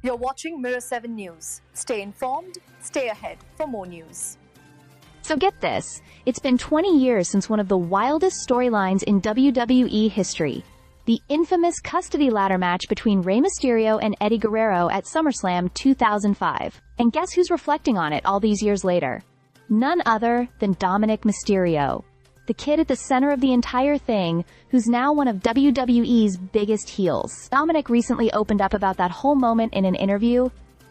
You're watching Mirror 7 News. Stay informed, stay ahead for more news. So get this, it's been 20 years since one of the wildest storylines in WWE history. The infamous custody ladder match between Rey Mysterio and Eddie Guerrero at SummerSlam 2005. And guess who's reflecting on it all these years later? None other than Dominik Mysterio, the kid at the center of the entire thing, who's now one of WWE's biggest heels. Dominik recently opened up about that whole moment in an interview,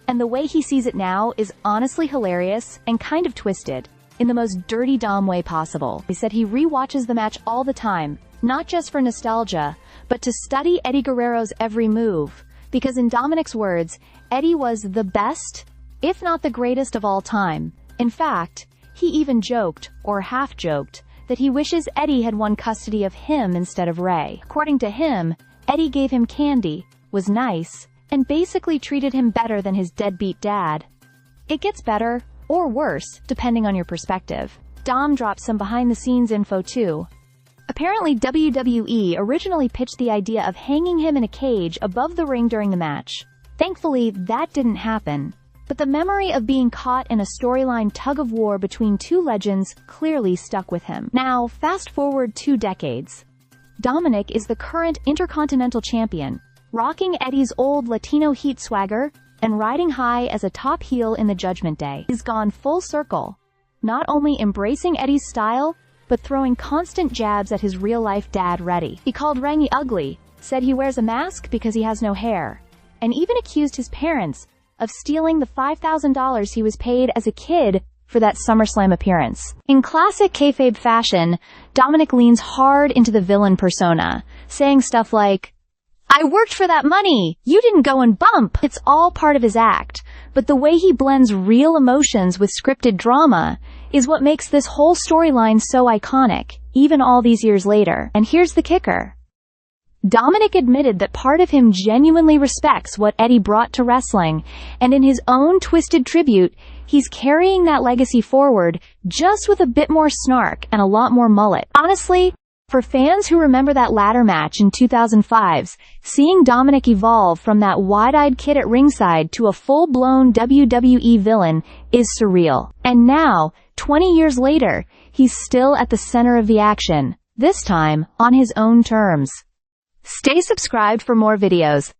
and the way he sees it now is honestly hilarious and kind of twisted, in the most dirty Dom way possible. He said he re-watches the match all the time, not just for nostalgia, but to study Eddie Guerrero's every move, because in Dominik's words, Eddie was the best, if not the greatest of all time. In fact, he even joked, or half-joked, that he wishes Eddie had won custody of him instead of Rey. According to him, Eddie gave him candy, was nice, and basically treated him better than his deadbeat dad. It gets better, or worse, depending on your perspective. Dom dropped some behind-the-scenes info too. Apparently WWE originally pitched the idea of hanging him in a cage above the ring during the match. Thankfully, that didn't happen. But the memory of being caught in a storyline tug-of-war between two legends clearly stuck with him. Now, fast forward 2 decades. Dominik is the current Intercontinental Champion, rocking Eddie's old Latino heat swagger and riding high as a top heel in the Judgment Day. He's gone full circle, not only embracing Eddie's style, but throwing constant jabs at his real-life dad Reddy. He called Rangy ugly, said he wears a mask because he has no hair, and even accused his parents of stealing the $5,000 he was paid as a kid for that SummerSlam appearance. In classic kayfabe fashion, Dominik leans hard into the villain persona, saying stuff like, "I worked for that money! You didn't go and bump!" It's all part of his act, but the way he blends real emotions with scripted drama is what makes this whole storyline so iconic, even all these years later. And here's the kicker. Dominik admitted that part of him genuinely respects what Eddie brought to wrestling, and in his own twisted tribute, he's carrying that legacy forward, just with a bit more snark and a lot more mullet. Honestly, for fans who remember that ladder match in 2005's, seeing Dominik evolve from that wide-eyed kid at ringside to a full-blown WWE villain is surreal. And now, 20 years later, he's still at the center of the action, this time on his own terms. Stay subscribed for more videos.